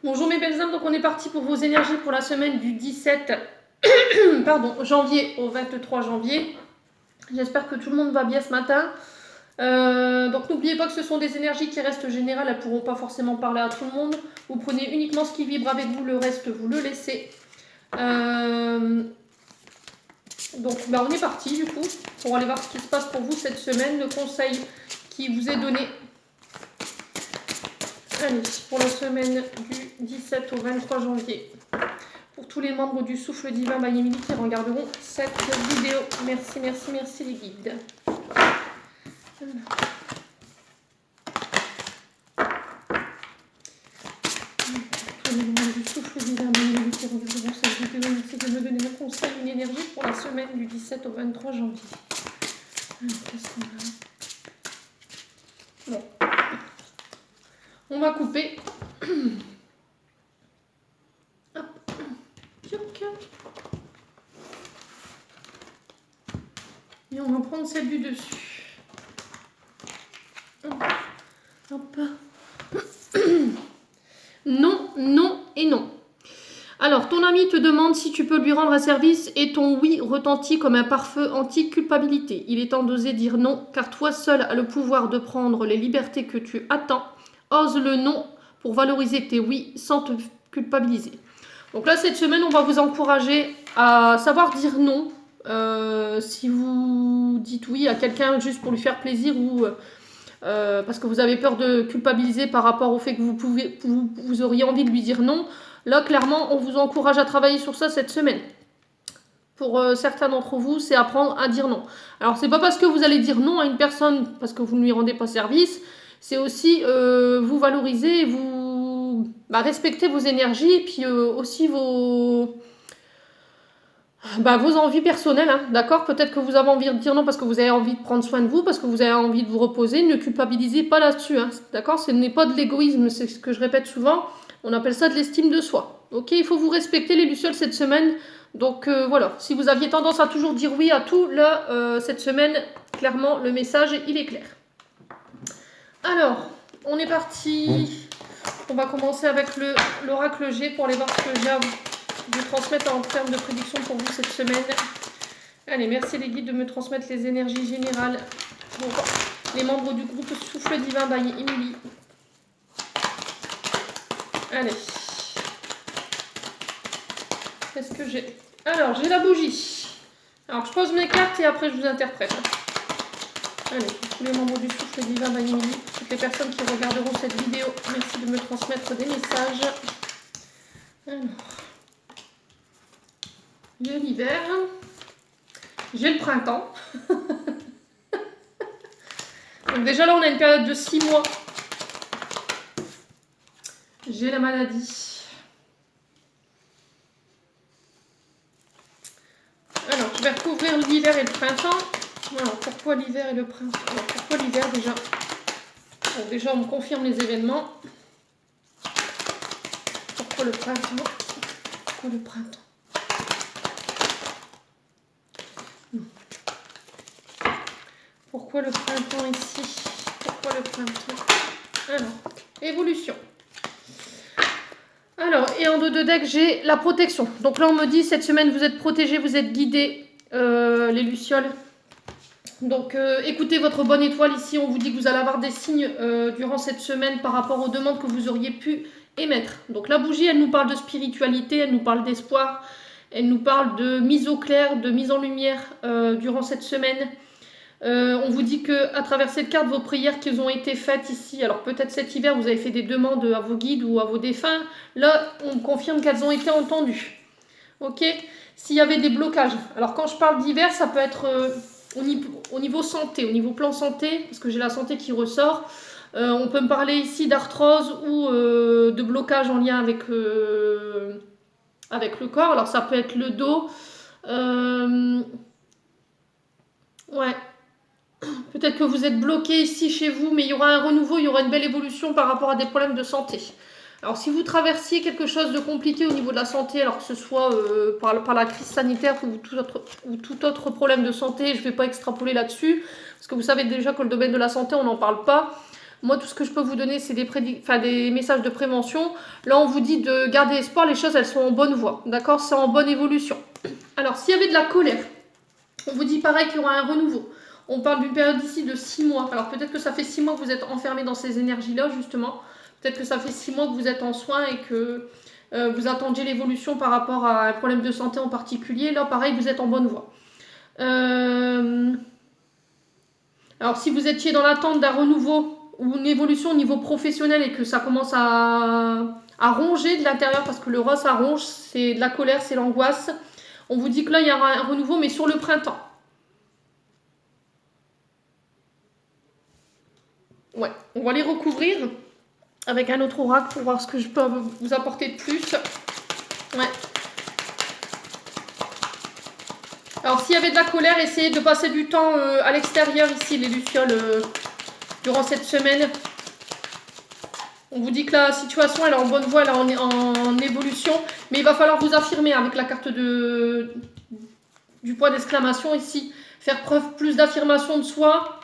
Bonjour mes belles âmes, donc on est parti pour vos énergies pour la semaine du 17 janvier au 23 janvier. J'espère que tout le monde va bien ce matin. Donc n'oubliez pas que ce sont des énergies qui restent générales, elles ne pourront pas forcément parler à tout le monde. Vous prenez uniquement ce qui vibre avec vous, le reste vous le laissez. Donc on est parti du coup pour aller voir ce qui se passe pour vous cette semaine, le conseil qui vous est donné. Allez, pour la semaine du 17 au 23 janvier. Pour tous les membres du Souffle Divin by Emily qui regarderont cette vidéo. Merci, merci, merci les guides. Tous les membres du Souffle Divin by Emily qui regarderont cette vidéo. Merci de me donner un conseil, une énergie pour la semaine du 17 au 23 janvier. Qu'est-ce qu'on a ? Bon. On va couper. Et on va prendre celle du dessus. Hop. Non, non et non. Alors, ton ami te demande si tu peux lui rendre un service et ton oui retentit comme un pare-feu anti-culpabilité. Il est temps d'oser dire non, car toi seul as le pouvoir de prendre les libertés que tu attends. Ose le non pour valoriser tes oui sans te culpabiliser. Donc là, cette semaine, on va vous encourager à savoir dire non. Si vous dites oui à quelqu'un juste pour lui faire plaisir ou parce que vous avez peur de culpabiliser par rapport au fait que vous auriez envie de lui dire non, là, clairement, on vous encourage à travailler sur ça cette semaine. Pour certains d'entre vous, c'est apprendre à dire non. Alors, c'est pas parce que vous allez dire non à une personne parce que vous ne lui rendez pas service, c'est aussi vous valoriser, vous respecter vos énergies et puis aussi vos envies personnelles, hein, d'accord ? Peut-être que vous avez envie de dire non parce que vous avez envie de prendre soin de vous, parce que vous avez envie de vous reposer. Ne culpabilisez pas là-dessus, hein, d'accord ? Ce n'est pas de l'égoïsme, c'est ce que je répète souvent. On appelle ça de l'estime de soi. Ok, il faut vous respecter les lucioles cette semaine. Donc voilà, si vous aviez tendance à toujours dire oui à tout, là, cette semaine, clairement, le message, il est clair. Alors, on est parti. On va commencer avec l'oracle G pour aller voir ce que j'ai à vous transmettre en termes de prédiction pour vous cette semaine. Allez, merci les guides de me transmettre les énergies générales pour les membres du groupe Souffle Divin by Emily. Allez. Qu'est-ce que j'ai ? Alors, j'ai la bougie. Alors, je pose mes cartes et après je vous interprète. Allez, pour tous les membres du Souffle Divin by Emily, toutes les personnes qui regarderont cette vidéo, merci de me transmettre des messages. Alors. J'ai l'hiver, j'ai le printemps. Donc déjà là on a une période de 6 mois. J'ai la maladie. Alors je vais recouvrir l'hiver et le printemps. Alors pourquoi l'hiver et le printemps ? Alors pourquoi l'hiver déjà ? Donc déjà on me confirme les événements. Pourquoi le printemps ? Pourquoi le printemps ? Pourquoi le printemps ici ? Pourquoi le printemps ? Alors, évolution. Alors, et en dos de deck, j'ai la protection. Donc là, on me dit, cette semaine, vous êtes protégés, vous êtes guidés, les lucioles. Donc, écoutez votre bonne étoile ici. On vous dit que vous allez avoir des signes durant cette semaine par rapport aux demandes que vous auriez pu émettre. Donc, la bougie, elle nous parle de spiritualité, elle nous parle d'espoir, elle nous parle de mise au clair, de mise en lumière durant cette semaine. On vous dit que à travers cette carte, vos prières qui ont été faites ici, alors peut-être cet hiver, vous avez fait des demandes à vos guides ou à vos défunts, là, on confirme qu'elles ont été entendues. Ok ? S'il y avait des blocages, alors quand je parle d'hiver, ça peut être au niveau santé, au niveau plan santé, parce que j'ai la santé qui ressort. On peut me parler ici d'arthrose ou de blocage en lien avec le corps. Alors ça peut être le dos. Ouais. Peut-être que vous êtes bloqué ici chez vous, mais il y aura un renouveau, il y aura une belle évolution par rapport à des problèmes de santé. Alors si vous traversiez quelque chose de compliqué au niveau de la santé, alors que ce soit par la crise sanitaire ou tout autre problème de santé, je ne vais pas extrapoler là-dessus, parce que vous savez déjà que le domaine de la santé, on n'en parle pas. Moi, tout ce que je peux vous donner, c'est des messages de prévention. Là, on vous dit de garder espoir. Les choses, elles sont en bonne voie. D'accord? C'est en bonne évolution. Alors, s'il y avait de la colère, on vous dit pareil qu'il y aura un renouveau. On parle d'une période d'ici de 6 mois. Alors, peut-être que ça fait 6 mois que vous êtes enfermé dans ces énergies-là, justement. Peut-être que ça fait 6 mois que vous êtes en soins et que vous attendiez l'évolution par rapport à un problème de santé en particulier. Là, pareil, vous êtes en bonne voie. Alors, si vous étiez dans l'attente d'un renouveau ou une évolution au niveau professionnel et que ça commence à ronger de l'intérieur, parce que le rose, ça ronge, c'est de la colère, c'est l'angoisse. On vous dit que là, il y aura un renouveau, mais sur le printemps. Ouais, on va les recouvrir avec un autre oracle pour voir ce que je peux vous apporter de plus. Ouais. Alors, s'il y avait de la colère, essayez de passer du temps à l'extérieur ici, les lucioles, durant cette semaine. On vous dit que la situation, elle est en bonne voie, elle est en évolution. Mais il va falloir vous affirmer avec la carte du point d'exclamation ici. Faire preuve plus d'affirmation de soi.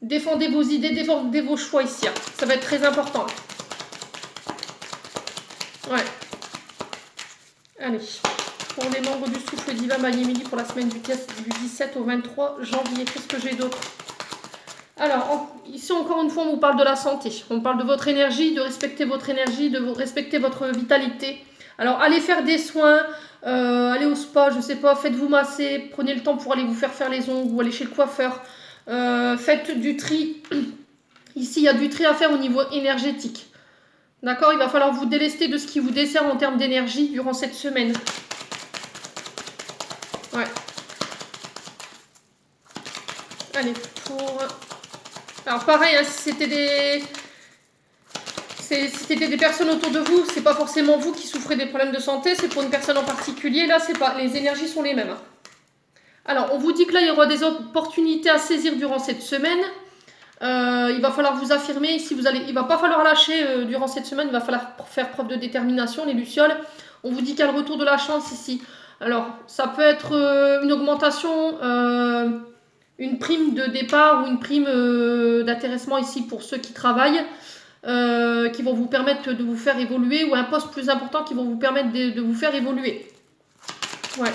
Défendez vos idées, défendez vos choix ici. Hein. Ça va être très important. Ouais. Allez. Pour les membres du souffle divin Mayemili pour la semaine du 17 au 23 janvier. Qu'est-ce que j'ai d'autre? Alors, ici encore une fois, on vous parle de la santé. On parle de votre énergie, de respecter votre énergie, de respecter votre vitalité. Alors, allez faire des soins, allez au spa, je sais pas, faites-vous masser, prenez le temps pour aller vous faire les ongles ou aller chez le coiffeur. Faites du tri. Ici, il y a du tri à faire au niveau énergétique. D'accord? Il va falloir vous délester de ce qui vous dessert en termes d'énergie durant cette semaine. Ouais. Allez, pour... Alors pareil, hein, si c'était des personnes autour de vous, c'est pas forcément vous qui souffrez des problèmes de santé, c'est pour une personne en particulier. Là, c'est pas, les énergies sont les mêmes. Hein. Alors, on vous dit que là, il y aura des opportunités à saisir durant cette semaine. Il va falloir vous affirmer. Ici, il va pas falloir lâcher durant cette semaine. Il va falloir faire preuve de détermination, les lucioles. On vous dit qu'il y a le retour de la chance ici. Alors, ça peut être une augmentation, une prime de départ ou une prime d'intéressement ici pour ceux qui travaillent, qui vont vous permettre de vous faire évoluer, ou un poste plus important qui vont vous permettre de vous faire évoluer. Ouais.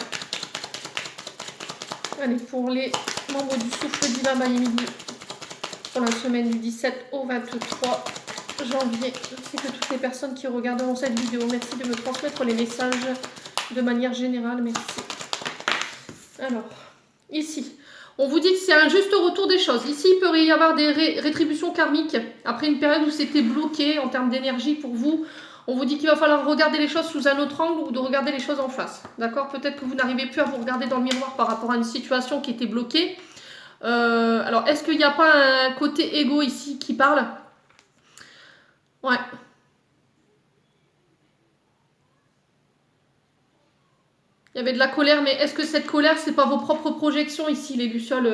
Allez, pour les membres du souffle divin Mayemili pour la semaine du 17 au 23 janvier. Je sais que toutes les personnes qui regarderont cette vidéo, merci de me transmettre les messages de manière générale, merci. Alors, ici, on vous dit que c'est un juste retour des choses. Ici, il peut y avoir des rétributions karmiques après une période où c'était bloqué en termes d'énergie pour vous. On vous dit qu'il va falloir regarder les choses sous un autre angle ou de regarder les choses en face. D'accord? Peut-être que vous n'arrivez plus à vous regarder dans le miroir par rapport à une situation qui était bloquée. Alors, est-ce qu'il n'y a pas un côté égo ici qui parle? Ouais. Il y avait de la colère, mais est-ce que cette colère, c'est pas vos propres projections ici, les lucioles,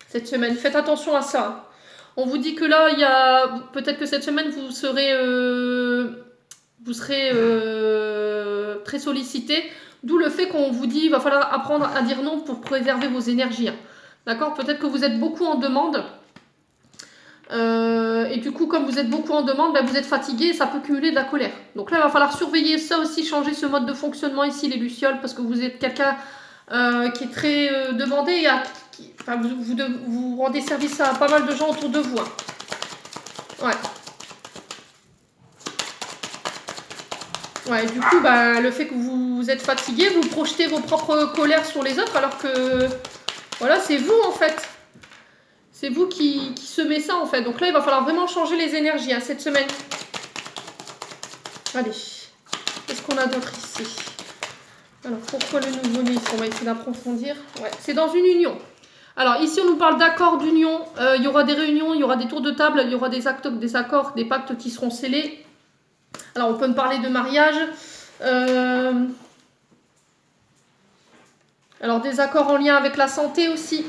cette semaine? Faites attention à ça. On vous dit que là, il y a peut-être que cette semaine, vous serez très sollicité. D'où le fait qu'on vous dit qu'il va falloir apprendre à dire non pour préserver vos énergies. Hein. D'accord? Peut-être que vous êtes beaucoup en demande. Et du coup, comme vous êtes beaucoup en demande, ben, vous êtes fatigué et ça peut cumuler de la colère. Donc là, il va falloir surveiller ça aussi, changer ce mode de fonctionnement ici, les lucioles, parce que vous êtes quelqu'un qui est très demandé et vous rendez service à pas mal de gens autour de vous. Hein. Ouais. Ouais, du coup, bah, le fait que vous êtes fatigué, vous projetez vos propres colères sur les autres, alors que, voilà, c'est vous, en fait. C'est vous qui semez ça, en fait. Donc là, il va falloir vraiment changer les énergies, hein, cette semaine. Allez. Qu'est-ce qu'on a d'autre ici? Alors, pourquoi le nouveau-né? On va essayer d'approfondir. Ouais, c'est dans une union. Alors, ici, on nous parle d'accords d'union. Il y aura des réunions, il y aura des tours de table, il y aura des accords, des pactes qui seront scellés. Alors, on peut me parler de mariage. Alors, des accords en lien avec la santé aussi.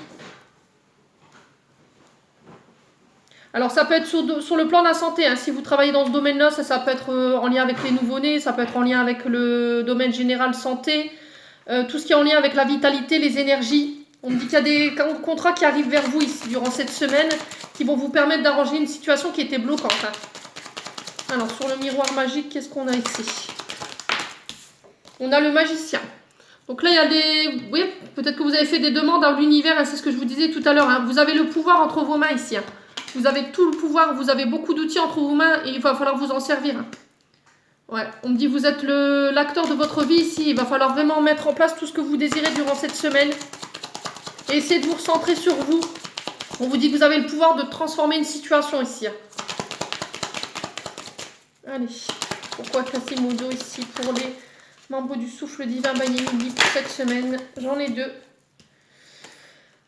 Alors, ça peut être sur le plan de la santé. Hein. Si vous travaillez dans ce domaine-là, ça peut être en lien avec les nouveau-nés, ça peut être en lien avec le domaine général santé. Tout ce qui est en lien avec la vitalité, les énergies. On me dit qu'il y a des contrats qui arrivent vers vous ici durant cette semaine qui vont vous permettre d'arranger une situation qui était bloquante. Hein. Alors, sur le miroir magique, qu'est-ce qu'on a ici? On a le magicien. Donc là, il y a des... Oui, peut-être que vous avez fait des demandes à l'univers, hein, c'est ce que je vous disais tout à l'heure. Hein. Vous avez le pouvoir entre vos mains ici. Hein. Vous avez tout le pouvoir, vous avez beaucoup d'outils entre vos mains et il va falloir vous en servir. Hein. Ouais, on me dit vous êtes l'acteur de votre vie ici. Il va falloir vraiment mettre en place tout ce que vous désirez durant cette semaine. Et essayez de vous recentrer sur vous. On vous dit que vous avez le pouvoir de transformer une situation ici. Hein. Allez, pourquoi Quasimodo ici pour les membres du souffle divin Bayemidi pour cette semaine? J'en ai 2.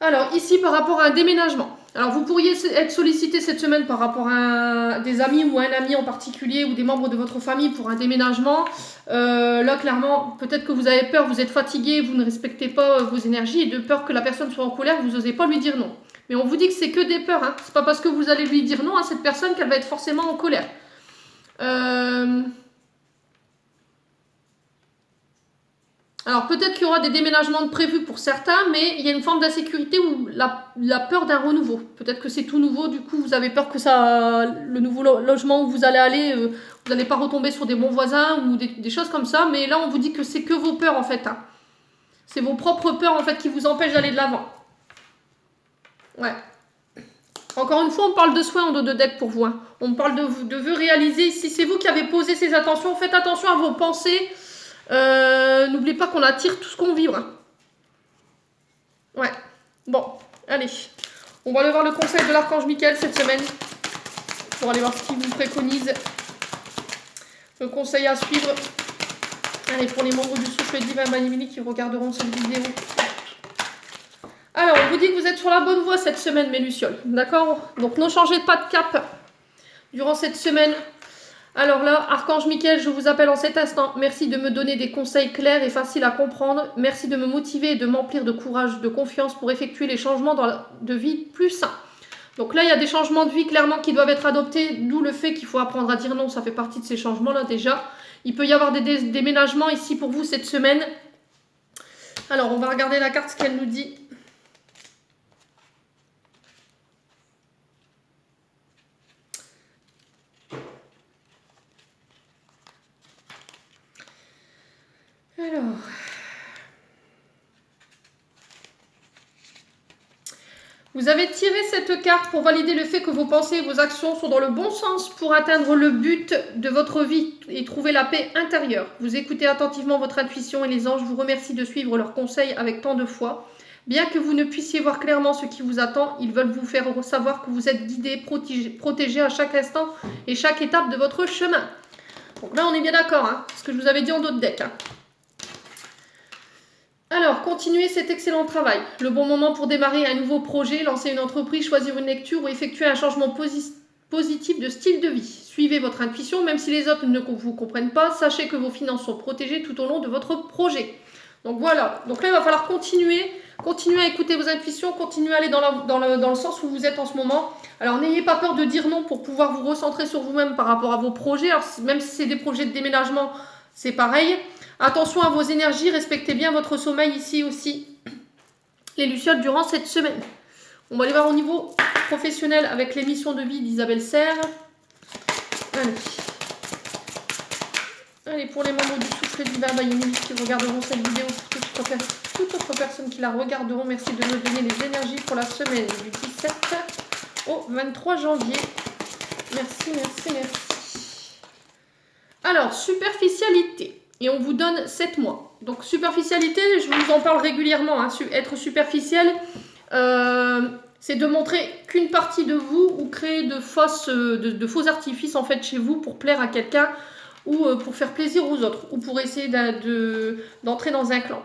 Alors, ici, par rapport à un déménagement. Alors, vous pourriez être sollicité cette semaine par rapport à des amis ou un ami en particulier ou des membres de votre famille pour un déménagement. Là, clairement, peut-être que vous avez peur, vous êtes fatigué, vous ne respectez pas vos énergies et de peur que la personne soit en colère, vous n'osez pas lui dire non. Mais on vous dit que c'est que des peurs. Hein. C'est pas parce que vous allez lui dire non à cette personne qu'elle va être forcément en colère. Alors peut-être qu'il y aura des déménagements de prévus pour certains, mais il y a une forme d'insécurité ou la peur d'un renouveau. Peut-être que c'est tout nouveau, du coup vous avez peur que ça, le nouveau logement où vous allez aller, vous n'allez pas retomber sur des bons voisins ou des choses comme ça. Mais là on vous dit que c'est que vos peurs en fait. Hein. C'est vos propres peurs en fait qui vous empêchent d'aller de l'avant. Ouais. Encore une fois, on parle de soins en dos de deck pour vous. Hein. On parle de vœux réalisés. Si c'est vous qui avez posé ces intentions, faites attention à vos pensées. N'oubliez pas qu'on attire tout ce qu'on vibre. Hein. Ouais. Bon, allez. On va aller voir le conseil de l'archange Michael cette semaine. Pour aller voir ce qu'il vous préconise. Le conseil à suivre. Allez, pour les membres du souffle divin Manimini qui regarderont cette vidéo. Alors, on vous dit que vous êtes sur la bonne voie cette semaine, mes lucioles. D'accord? Donc, ne changez pas de cap durant cette semaine. Alors là, Archange Michael, je vous appelle en cet instant. Merci de me donner des conseils clairs et faciles à comprendre. Merci de me motiver et de m'emplir de courage, de confiance pour effectuer les changements de vie plus sains. Donc là, il y a des changements de vie clairement qui doivent être adoptés, d'où le fait qu'il faut apprendre à dire non. Ça fait partie de ces changements-là déjà. Il peut y avoir des déménagements ici pour vous cette semaine. Alors, on va regarder la carte, ce qu'elle nous dit. Alors, vous avez tiré cette carte pour valider le fait que vos pensées et vos actions sont dans le bon sens pour atteindre le but de votre vie et trouver la paix intérieure. Vous écoutez attentivement votre intuition et les anges vous remercient de suivre leurs conseils avec tant de foi. Bien que vous ne puissiez voir clairement ce qui vous attend, ils veulent vous faire savoir que vous êtes guidé, protégé à chaque instant et chaque étape de votre chemin. Donc là, on est bien d'accord, hein, ce que je vous avais dit en d'autres decks. Hein. Alors, continuez cet excellent travail. Le bon moment pour démarrer un nouveau projet, lancer une entreprise, choisir une lecture ou effectuer un changement positif de style de vie. Suivez votre intuition, même si les autres ne vous comprennent pas. Sachez que vos finances sont protégées tout au long de votre projet. Donc voilà. Donc là, il va falloir continuer à écouter vos intuitions, continuer à aller dans le sens où vous êtes en ce moment. Alors, n'ayez pas peur de dire non pour pouvoir vous recentrer sur vous-même par rapport à vos projets. Alors, même si c'est des projets de déménagement, c'est pareil. Attention à vos énergies, respectez bien votre sommeil ici aussi, les lucioles, durant cette semaine. On va aller voir au niveau professionnel avec l'émission de vie d'Isabelle Serre. Allez, pour les membres du souffle divin Bayemidi qui regarderont cette vidéo, pour toute autre personne qui la regarderont, merci de me donner les énergies pour la semaine du 17 au 23 janvier. Merci, merci, merci. Alors, superficialité. Et on vous donne 7 mois. Donc, superficialité, je vous en parle régulièrement. Hein. Être superficiel, c'est de montrer qu'une partie de vous ou créer de faux artifices en fait chez vous pour plaire à quelqu'un ou pour faire plaisir aux autres ou pour essayer d'entrer dans un clan.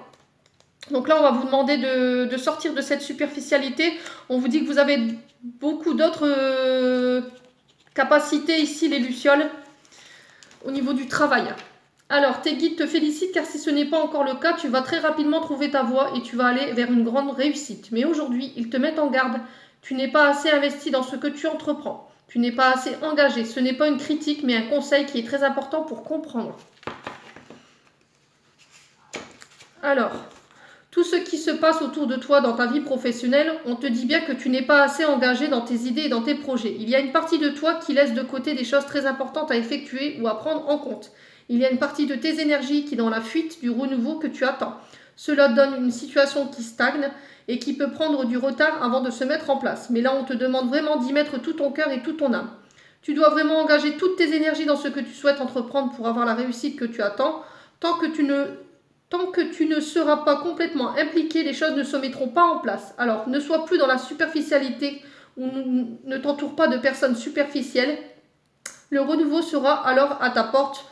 Donc là, on va vous demander de sortir de cette superficialité. On vous dit que vous avez beaucoup d'autres capacités ici, les lucioles, au niveau du travail. Alors, tes guides te félicitent car si ce n'est pas encore le cas, tu vas très rapidement trouver ta voie et tu vas aller vers une grande réussite. Mais aujourd'hui, ils te mettent en garde. Tu n'es pas assez investi dans ce que tu entreprends. Tu n'es pas assez engagé. Ce n'est pas une critique, mais un conseil qui est très important pour comprendre. Alors, Tout ce qui se passe autour de toi dans ta vie professionnelle, on te dit bien que tu n'es pas assez engagé dans tes idées et dans tes projets. Il y a une partie de toi qui laisse de côté des choses très importantes à effectuer ou à prendre en compte. Il y a une partie de tes énergies qui est dans la fuite du renouveau que tu attends. Cela donne une situation qui stagne et qui peut prendre du retard avant de se mettre en place. Mais là, on te demande vraiment d'y mettre tout ton cœur et toute ton âme. Tu dois vraiment engager toutes tes énergies dans ce que tu souhaites entreprendre pour avoir la réussite que tu attends. Tant que tu ne seras pas complètement impliqué, les choses ne se mettront pas en place. Alors, ne sois plus dans la superficialité ou ne t'entoure pas de personnes superficielles. Le renouveau sera alors à ta porte,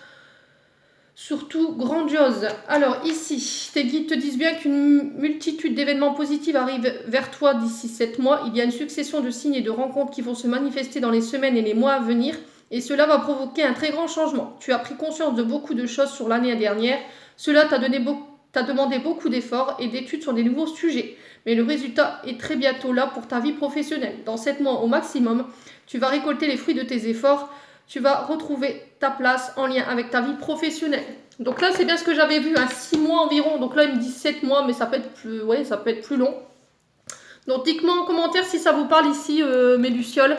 surtout grandiose. Alors ici, tes guides te disent bien qu'une multitude d'événements positifs arrivent vers toi d'ici 7 mois. Il y a une succession de signes et de rencontres qui vont se manifester dans les semaines et les mois à venir. Et cela va provoquer un très grand changement. Tu as pris conscience de beaucoup de choses sur l'année dernière. Cela t'a demandé beaucoup d'efforts et d'études sur des nouveaux sujets. Mais le résultat est très bientôt là pour ta vie professionnelle. Dans 7 mois au maximum, tu vas récolter les fruits de tes efforts. Tu vas retrouver ta place en lien avec ta vie professionnelle. Donc là, c'est bien ce que j'avais vu à 6 mois environ. Donc là, il me dit 7 mois, mais ça peut être plus long. Donc dites-moi en commentaire si ça vous parle ici, mes lucioles.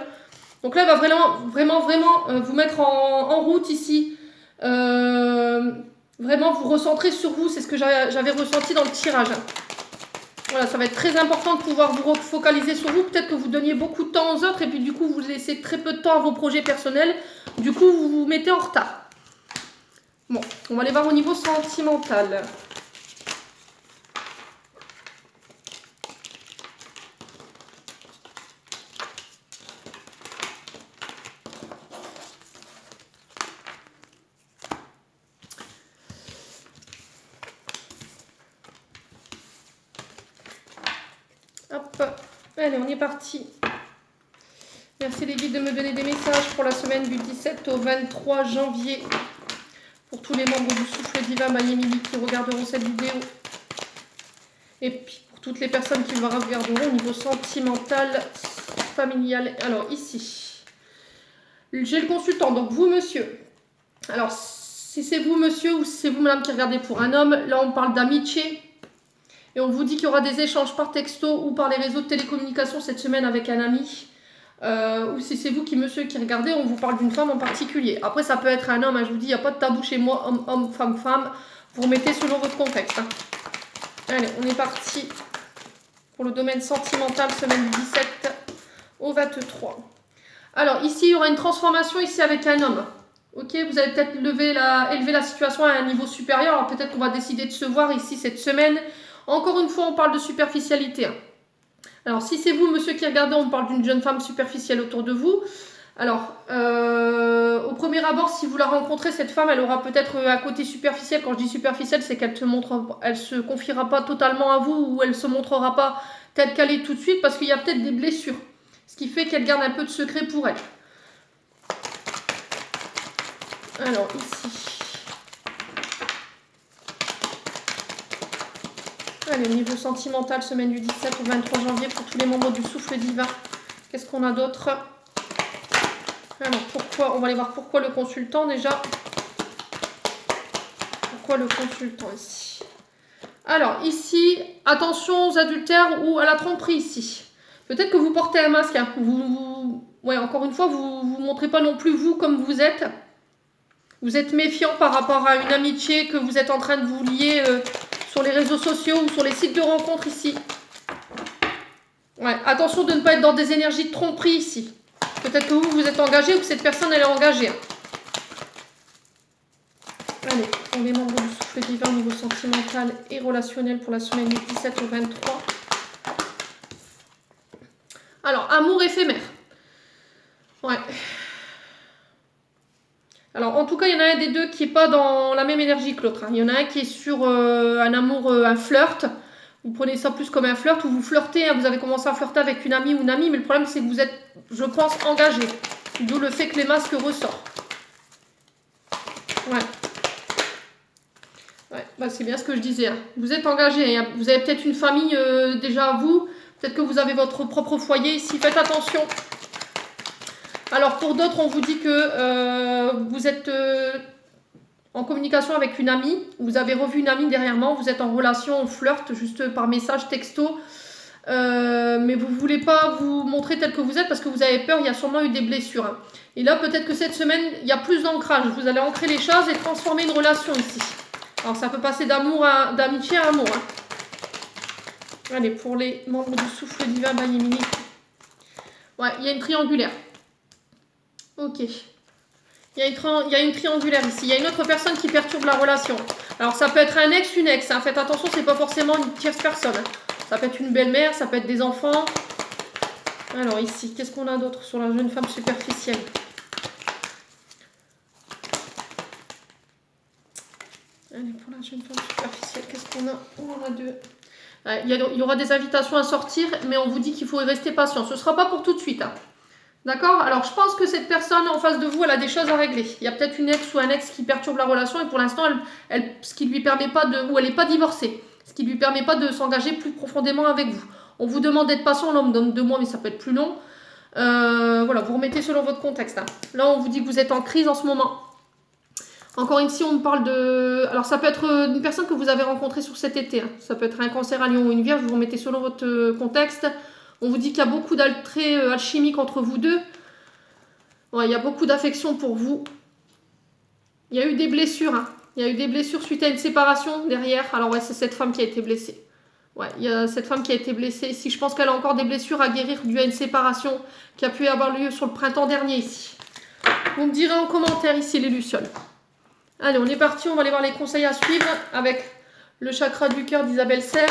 Donc là, il va vraiment vous mettre en route ici. Vraiment vous recentrer sur vous. C'est ce que j'avais ressenti dans le tirage. Voilà, ça va être très important de pouvoir vous focaliser sur vous. Peut-être que vous donniez beaucoup de temps aux autres et puis du coup, vous laissez très peu de temps à vos projets personnels. Du coup, vous vous mettez en retard. Bon, on va aller voir au niveau sentimental. Hop, allez, on est parti. Merci les guides de me donner des messages pour la semaine du 17 au 23 janvier. Pour tous les membres du Souffle Divin Miami qui regarderont cette vidéo. Et puis pour toutes les personnes qui me regarderont au niveau sentimental, familial. Alors ici, j'ai le consultant, donc vous monsieur. Alors si c'est vous monsieur ou si c'est vous madame qui regardez pour un homme, là on parle d'amitié. Et on vous dit qu'il y aura des échanges par texto ou par les réseaux de télécommunication cette semaine avec un ami. Ou si c'est vous qui, monsieur, qui regardez, on vous parle d'une femme en particulier. Après, ça peut être un homme, hein, je vous dis, il n'y a pas de tabou chez moi, homme, homme, femme, femme. Vous remettez selon votre contexte. Hein. Allez, on est parti pour le domaine sentimental, semaine du 17 au 23. Alors, ici, il y aura une transformation ici avec un homme. Ok, vous allez peut-être élever la situation à un niveau supérieur. Alors, peut-être qu'on va décider de se voir ici cette semaine. Encore une fois, on parle de superficialité. Hein. Alors, si c'est vous, monsieur, qui regardez, on parle d'une jeune femme superficielle autour de vous. Alors, au premier abord, si vous la rencontrez, cette femme, elle aura peut-être un côté superficiel. Quand je dis superficiel, c'est qu'elle se confiera pas totalement à vous ou elle se montrera pas telle qu'elle est tout de suite parce qu'il y a peut-être des blessures. Ce qui fait qu'elle garde un peu de secret pour elle. Alors, ici. Allez, au niveau sentimental, semaine du 17 au 23 janvier pour tous les membres du Souffle Divin. Qu'est-ce qu'on a d'autre? Alors, pourquoi? On va aller voir pourquoi le consultant déjà. Pourquoi le consultant ici? Alors, ici, attention aux adultères ou à la tromperie ici. Peut-être que vous portez un masque. Hein. Ouais, encore une fois, vous ne montrez pas non plus vous comme vous êtes. Vous êtes méfiant par rapport à une amitié que vous êtes en train de vous lier sur les réseaux sociaux ou sur les sites de rencontres ici. Ouais, attention de ne pas être dans des énergies de tromperie ici. Peut-être que vous êtes engagé ou que cette personne elle est engagée. Allez, on est membres du Souffle Divin au niveau sentimental et relationnel pour la semaine du 17 au 23. Alors, amour éphémère. Ouais. Alors, en tout cas, il y en a un des deux qui n'est pas dans la même énergie que l'autre. Hein. Il y en a un qui est sur un amour, un flirt. Vous prenez ça plus comme un flirt où vous flirtez. Hein. Vous avez commencé à flirter avec une amie ou une amie, mais le problème, c'est que vous êtes, je pense, engagé. D'où le fait que les masques ressortent. Ouais. Ouais, bah, c'est bien ce que je disais. Hein. Vous êtes engagé. Hein. Vous avez peut-être une famille déjà à vous. Peut-être que vous avez votre propre foyer ici. Faites attention. Alors pour d'autres, on vous dit que vous êtes en communication avec une amie, vous avez revu une amie dernièrement, vous êtes en relation, en flirt, juste par message, texto, mais vous ne voulez pas vous montrer tel que vous êtes parce que vous avez peur, il y a sûrement eu des blessures. Hein. Et là, peut-être que cette semaine, il y a plus d'ancrage. Vous allez ancrer les choses et transformer une relation ici. Alors, ça peut passer d'amour d'amitié à amour. Hein. Allez, pour les membres du souffle divin, Bayemini. Ouais, il y a une triangulaire. Ok. Il y a une triangulaire ici. Il y a une autre personne qui perturbe la relation. Alors, ça peut être un ex, une ex. Hein. Faites attention, c'est pas forcément une tierce personne. Hein. Ça peut être une belle-mère, ça peut être des enfants. Alors, ici, qu'est-ce qu'on a d'autre sur la jeune femme superficielle? Allez, pour la jeune femme superficielle, qu'est-ce qu'on a? On en a deux. Il y aura des invitations à sortir, mais on vous dit qu'il faut y rester patient. Ce ne sera pas pour tout de suite. Hein. D'accord? Alors, je pense que cette personne en face de vous, elle a des choses à régler. Il y a peut-être une ex ou un ex qui perturbe la relation et pour l'instant, ce qui lui permet pas de... ou elle n'est pas divorcée. Ce qui ne lui permet pas de s'engager plus profondément avec vous. On vous demande d'être patient, là on me donne 2 mois, mais ça peut être plus long. Voilà, vous remettez selon votre contexte. Hein. Là, on vous dit que vous êtes en crise en ce moment. Encore ici, on me parle de... Alors, ça peut être une personne que vous avez rencontrée sur cet été. Hein. Ça peut être un cancer, un lion ou une vierge. Vous remettez selon votre contexte. On vous dit qu'il y a beaucoup d'attraits alchimiques entre vous deux. Ouais, il y a beaucoup d'affection pour vous. Il y a eu des blessures. Hein. Il y a eu des blessures suite à une séparation derrière. Alors, ouais, c'est cette femme qui a été blessée. Ouais, il y a cette femme qui a été blessée ici. Je pense qu'elle a encore des blessures à guérir dû à une séparation qui a pu avoir lieu sur le printemps dernier ici. Vous me direz en commentaire ici les lucioles. Allez, on est parti, on va aller voir les conseils à suivre avec le chakra du cœur d'Isabelle Serre.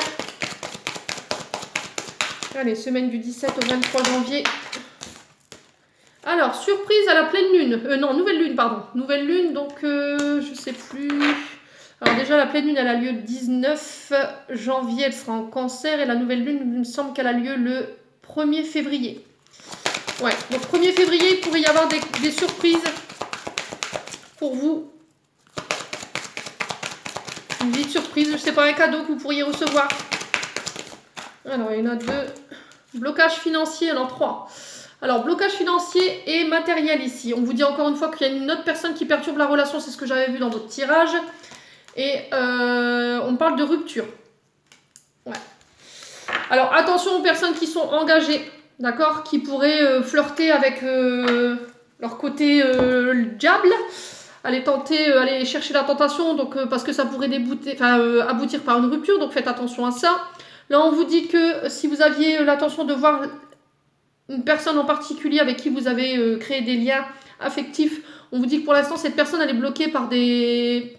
Allez, semaine du 17 au 23 janvier. Alors, surprise à la pleine lune. Non, nouvelle lune, pardon. Nouvelle lune, donc je sais plus. Alors déjà, la pleine lune, elle a lieu le 19 janvier, elle sera en cancer. Et la nouvelle lune, il me semble qu'elle a lieu le 1er février. Ouais, donc 1er février, il pourrait y avoir des surprises pour vous. Une petite surprise, je sais pas, un cadeau que vous pourriez recevoir. Alors, il y en a 2. Blocage financier, alors 3. Alors, blocage financier et matériel ici. On vous dit encore une fois qu'il y a une autre personne qui perturbe la relation, c'est ce que j'avais vu dans votre tirage. Et on parle de rupture. Ouais. Alors, attention aux personnes qui sont engagées, d'accord, qui pourraient flirter avec leur côté diable. Aller tenter, aller chercher la tentation, donc parce que ça pourrait aboutir par une rupture, donc faites attention à ça. Là, on vous dit que si vous aviez l'intention de voir une personne en particulier avec qui vous avez créé des liens affectifs, on vous dit que pour l'instant, cette personne, elle est bloquée par des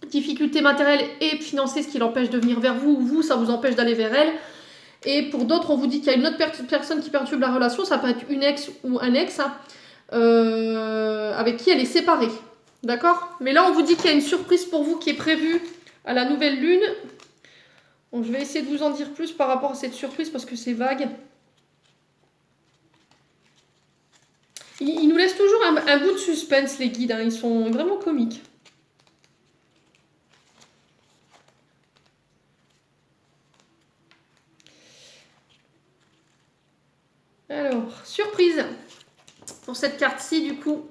difficultés matérielles et financières, ce qui l'empêche de venir vers vous, ou vous, ça vous empêche d'aller vers elle. Et pour d'autres, on vous dit qu'il y a une autre personne qui perturbe la relation, ça peut être une ex ou un ex, hein, avec qui elle est séparée. D'accord? Mais là, on vous dit qu'il y a une surprise pour vous qui est prévue à la nouvelle lune. Donc, je vais essayer de vous en dire plus par rapport à cette surprise parce que c'est vague. Ils nous laissent toujours un bout de suspense, les guides. Hein. Ils sont vraiment comiques. Alors, surprise pour cette carte-ci, du coup.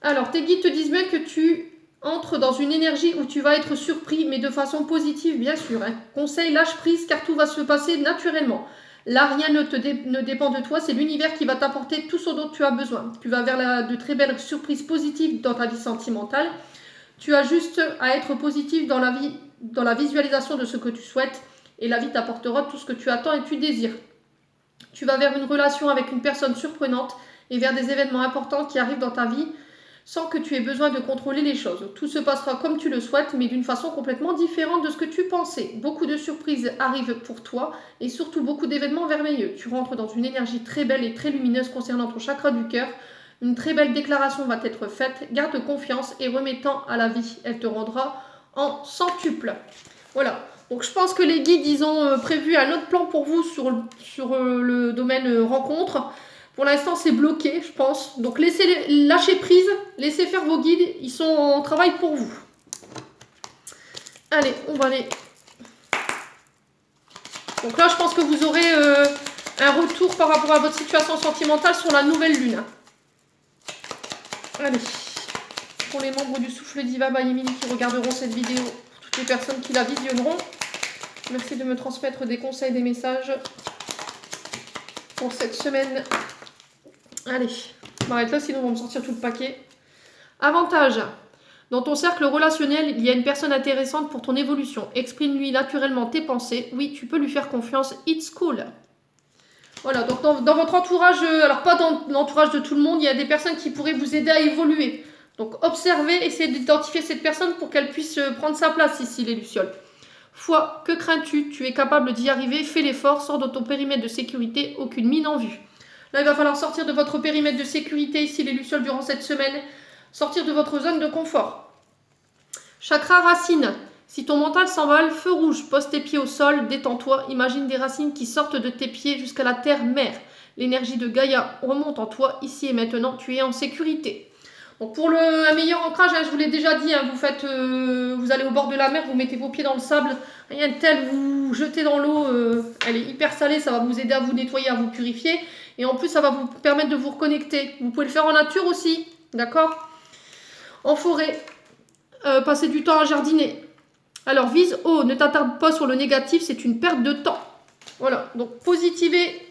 Alors, tes guides te disent bien que tu entres dans une énergie où tu vas être surpris, mais de façon positive, bien sûr. Hein. Conseil, lâche prise, car tout va se passer naturellement. Là, rien ne dépend de toi, c'est l'univers qui va t'apporter tout ce dont tu as besoin. Tu vas vers de très belles surprises positives dans ta vie sentimentale. Tu as juste à être positif dans la visualisation de ce que tu souhaites, et la vie t'apportera tout ce que tu attends et tu désires. Tu vas vers une relation avec une personne surprenante et vers des événements importants qui arrivent dans ta vie, sans que tu aies besoin de contrôler les choses. Tout se passera comme tu le souhaites, mais d'une façon complètement différente de ce que tu pensais. Beaucoup de surprises arrivent pour toi, et surtout beaucoup d'événements merveilleux. Tu rentres dans une énergie très belle et très lumineuse concernant ton chakra du cœur. Une très belle déclaration va être faite. Garde confiance et remets-t'en à la vie. Elle te rendra en centuple. Voilà. Donc je pense que les guides, ils ont prévu un autre plan pour vous sur le domaine rencontre. Pour l'instant, c'est bloqué, je pense. Donc, lâchez prise, laissez faire vos guides. Ils sont en travail pour vous. Allez, on va aller. Donc là, je pense que vous aurez un retour par rapport à votre situation sentimentale sur la nouvelle lune. Allez. pour les membres du Souffle Diva by Emily qui regarderont cette vidéo, pour toutes les personnes qui la visionneront. Merci de me transmettre des conseils, des messages pour cette semaine. Allez, je m'arrête là, sinon on va me sortir tout le paquet. Avantage. Dans ton cercle relationnel, il y a une personne intéressante pour ton évolution. Exprime-lui naturellement tes pensées. Oui, tu peux lui faire confiance. It's cool. Voilà, donc dans votre entourage, alors pas dans l'entourage de tout le monde, il y a des personnes qui pourraient vous aider à évoluer. Donc observez, essayez d'identifier cette personne pour qu'elle puisse prendre sa place ici, les lucioles. Foi, que crains-tu? Tu es capable d'y arriver, fais l'effort, sors de ton périmètre de sécurité, aucune mine en vue. Là, il va falloir sortir de votre périmètre de sécurité ici, les lucioles, durant cette semaine. Sortir de votre zone de confort. Chakra racine. Si ton mental s'envole, feu rouge, pose tes pieds au sol, détends-toi, imagine des racines qui sortent de tes pieds jusqu'à la terre-mère. L'énergie de Gaïa remonte en toi, ici et maintenant, tu es en sécurité. Donc pour un meilleur ancrage, je vous l'ai déjà dit, vous allez au bord de la mer, vous mettez vos pieds dans le sable, rien de tel, vous jetez dans l'eau, elle est hyper salée, ça va vous aider à vous nettoyer, à vous purifier, et en plus ça va vous permettre de vous reconnecter. Vous pouvez le faire en nature aussi, d'accord? En forêt, passer du temps à jardiner. Alors, vise haut, ne t'attarde pas sur le négatif, c'est une perte de temps. Voilà, donc positiver.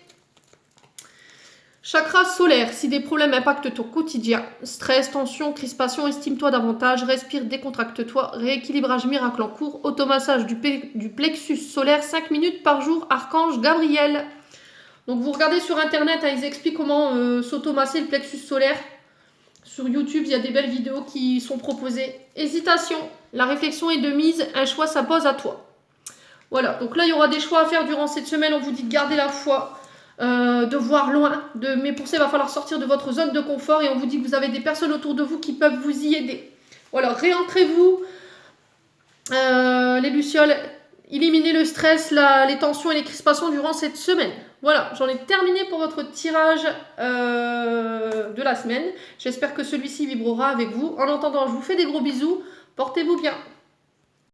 Chakra solaire, si des problèmes impactent ton quotidien, stress, tension, crispation, estime-toi davantage, respire, décontracte-toi, rééquilibrage miracle en cours, automassage du plexus solaire, 5 minutes par jour, Archange Gabriel. Donc vous regardez sur internet, ils expliquent comment s'automasser le plexus solaire. Sur YouTube, il y a des belles vidéos qui sont proposées. Hésitation, la réflexion est de mise, un choix s'impose à toi. Voilà, donc là, il y aura des choix à faire durant cette semaine. On vous dit de garder la foi, de voir loin. Mais pour ça, il va falloir sortir de votre zone de confort et on vous dit que vous avez des personnes autour de vous qui peuvent vous y aider. Voilà, réentrez-vous, les lucioles. Éliminez le stress, les tensions et les crispations durant cette semaine. Voilà, j'en ai terminé pour votre tirage de la semaine. J'espère que celui-ci vibrera avec vous. En attendant, je vous fais des gros bisous. Portez-vous bien.